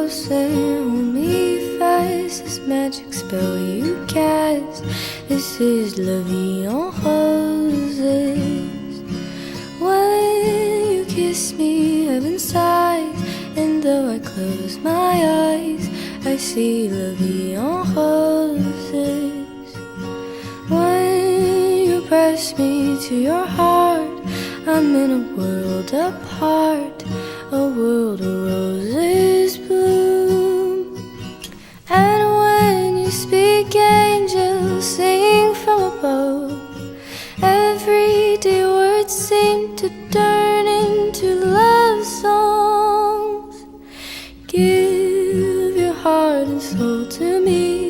close and hold me fast. This magic spell you cast, this is la vie en roses. When you kiss me, heaven sighs, and though I close my eyes, I see la vie en roses. When you press me to your heart, I'm in a world apart, a world of roses bloom. And when you speak, angels sing from above. Everyday words seem to turn into love songs. Give your heart and soul to me.